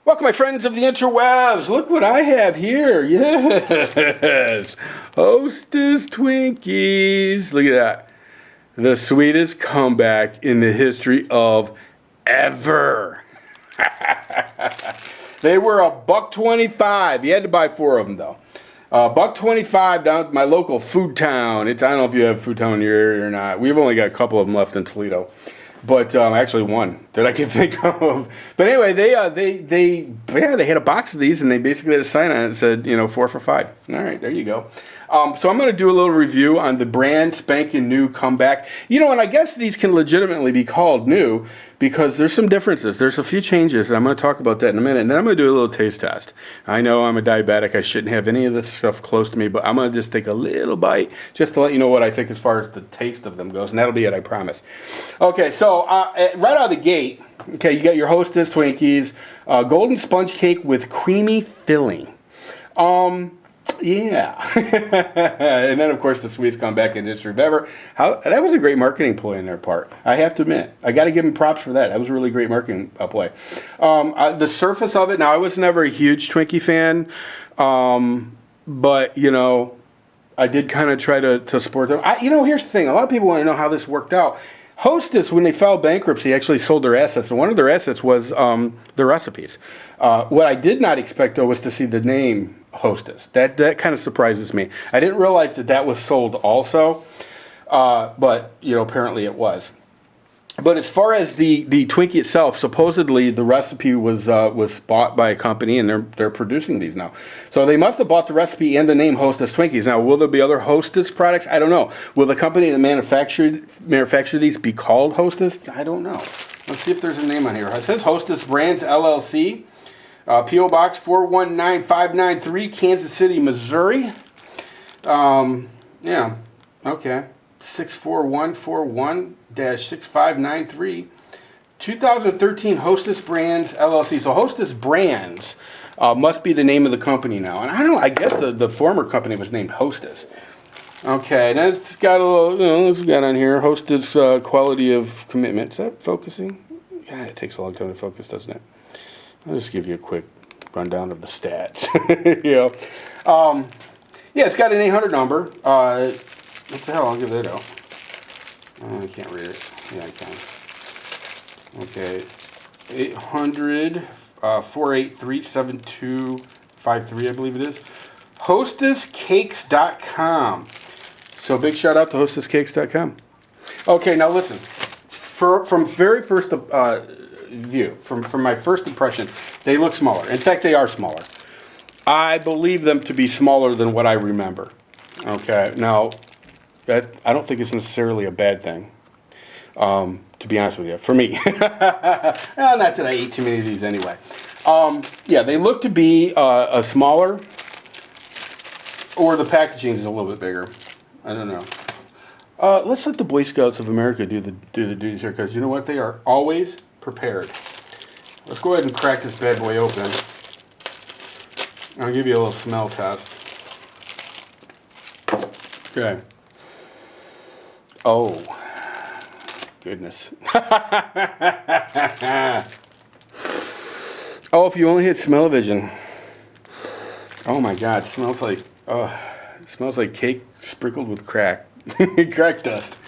Welcome, my friends of the interwebs. Look what I have here. Yes. Hostess Twinkies. Look at that. The sweetest comeback in the history of ever. They were $1.25. You had to buy 4 of them, though. $1.25 down at my local Food Town. I don't know if you have Food Town in your area or not. We've only got a couple of them left in Toledo. But actually one that I can think of. But anyway, they had a box of these, and they basically had a sign on it that said, 4 for $5. All right, there you go. So I'm going to do a little review on the brand spanking new comeback. And I guess these can legitimately be called new because there's some differences. There's a few changes, and I'm going to talk about that in a minute. And then I'm going to do a little taste test. I know I'm a diabetic. I shouldn't have any of this stuff close to me, but I'm going to just take a little bite just to let you know what I think as far as the taste of them goes. And that'll be it, I promise. Okay, so right out of the gate, you got your Hostess Twinkies, golden sponge cake with creamy filling. Yeah. And then, of course, the sweetest comeback in the history of ever. That was a great marketing play on their part. I have to admit. I got to give them props for that. That was a really great marketing play. The surface of it, now, I was never a huge Twinkie fan, but, I did kind of try to support them. Here's the thing. A lot of people want to know how this worked out. Hostess, when they filed bankruptcy, actually sold their assets, and one of their assets was their recipes. What I did not expect, though, was to see the name Hostess. That kind of surprises me. I didn't realize that was sold also, but apparently it was. But as far as the Twinkie itself, supposedly the recipe was bought by a company, and they're producing these now. So they must have bought the recipe and the name Hostess Twinkies. Now, will there be other Hostess products? I don't know. Will the company that manufacture these be called Hostess? I don't know. Let's see if there's a name on here. It says Hostess Brands LLC. P.O. Box 419593, Kansas City, Missouri. Yeah, okay. 64141-6593. 2013 Hostess Brands LLC. So Hostess Brands must be the name of the company now. And I guess the former company was named Hostess. Okay, now it's got a little, what's got on here? Hostess quality of commitment. Is that focusing? Yeah, it takes a long time to focus, doesn't it? I'll just give you a quick rundown of the stats. It's got an 800 number. What the hell? I'll give that out. I can't read it. Yeah, I can. Okay. 800-483-7253, I believe it is. HostessCakes.com. So big shout out to HostessCakes.com. Okay, now listen. From very first view, from my first impression, they look smaller. In fact, they are smaller. I believe them to be smaller than what I remember. Okay, now, that I don't think it's necessarily a bad thing, to be honest with you, for me. Well, not that I eat too many of these anyway. They look to be a smaller, or the packaging is a little bit bigger. I don't know. Let's let the Boy Scouts of America do the duties here, because you know what? They are always prepared. Let's go ahead and crack this bad boy open. I'll give you a little smell test. Okay. Oh, goodness. Oh, if you only had smell-o-vision. Oh my God, it smells like cake sprinkled with crack. Crack dust.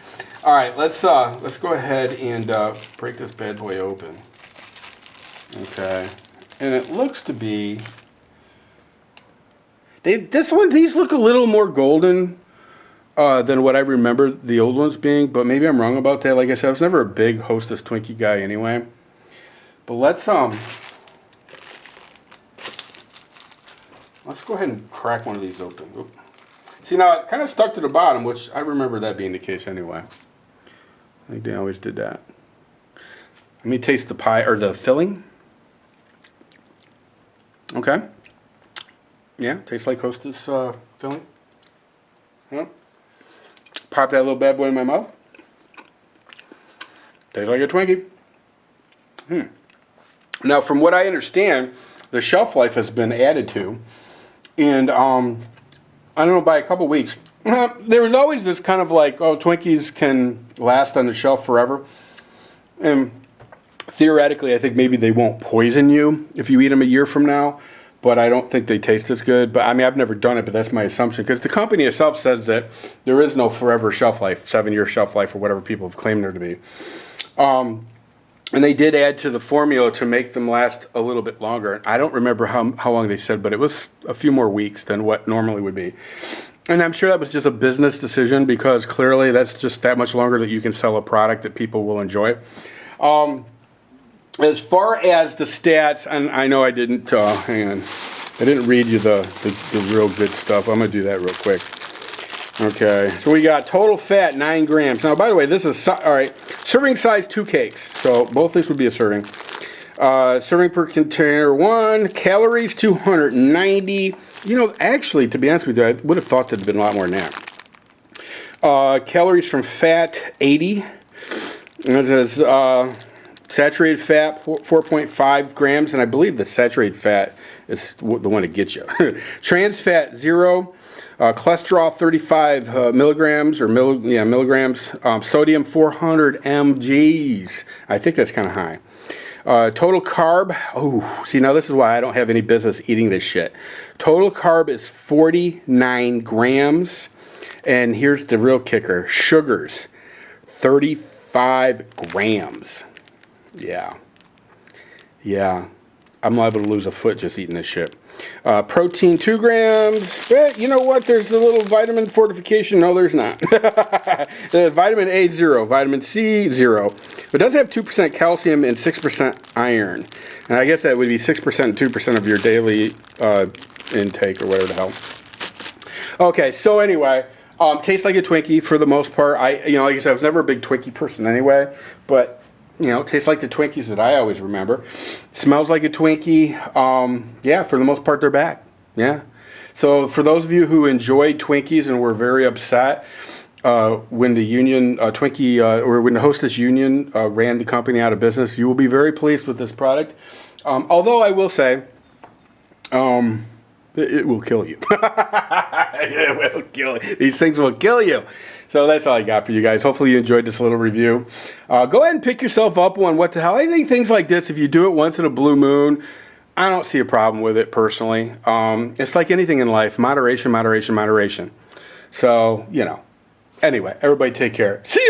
All right, let's go ahead and break this bad boy open. Okay, and it looks to be these look a little more golden than what I remember the old ones being, but maybe I'm wrong about that. Like I said, I was never a big Hostess Twinkie guy anyway. But let's go ahead and crack one of these open. Oop. See, now it kind of stuck to the bottom, which I remember that being the case anyway. I think they always did that. Let me taste the pie, or the filling. Okay. Yeah, tastes like Hostess filling. Yeah. Pop that little bad boy in my mouth. Tastes like a Twinkie. Now, from what I understand, the shelf life has been added to. And, I don't know, by a couple weeks. There was always this kind of like, Twinkies can last on the shelf forever. And theoretically, I think maybe they won't poison you if you eat them a year from now, but I don't think they taste as good. But I mean, I've never done it, but that's my assumption, because the company itself says that there is no forever shelf life, 7-year shelf life, or whatever people have claimed there to be. And they did add to the formula to make them last a little bit longer. I don't remember how long they said, but it was a few more weeks than what normally would be. And I'm sure that was just a business decision, because clearly that's just that much longer that you can sell a product that people will enjoy. As far as the stats, and I know I didn't, hang on, I didn't read you the real good stuff. I'm going to do that real quick. Okay, so we got total fat, 9 grams. Now, by the way, this is, all right, serving size 2 cakes. So both these would be a serving. Serving per container 1, calories 290. You know, actually, to be honest with you, I would have thought that it'd been a lot more than that. Calories from fat, 80. And it says saturated fat, 4.5 grams. And I believe the saturated fat is the one that gets you. Trans fat, 0. Cholesterol 35 milligrams or milligrams. Sodium 400 mgs. I think that's kind of high. Total carb. Oh, see, now this is why I don't have any business eating this shit. Total carb is 49 grams. And here's the real kicker. Sugars 35 grams. Yeah. I'm liable to lose a foot just eating this shit. Protein 2 grams. You know what? There's a little vitamin fortification. No, there's not. Vitamin A, 0. Vitamin C, 0. It does have 2% calcium and 6% iron. And I guess that would be 6% and 2% of your daily intake or whatever the hell. Okay, so anyway, tastes like a Twinkie for the most part. Like I said, I was never a big Twinkie person anyway, but tastes like the Twinkies that I always remember. Smells like a Twinkie. Yeah, for the most part, they're back. Yeah. So for those of you who enjoyed Twinkies and were very upset when the union or when the Hostess Union ran the company out of business, you will be very pleased with this product. Although I will say, it will kill you. It will kill you. These things will kill you. So that's all I got for you guys. Hopefully you enjoyed this little review. Go ahead and pick yourself up one. What the hell? I think things like this, if you do it once in a blue moon, I don't see a problem with it personally. It's like anything in life. Moderation, moderation, moderation. So, anyway, everybody take care. See you.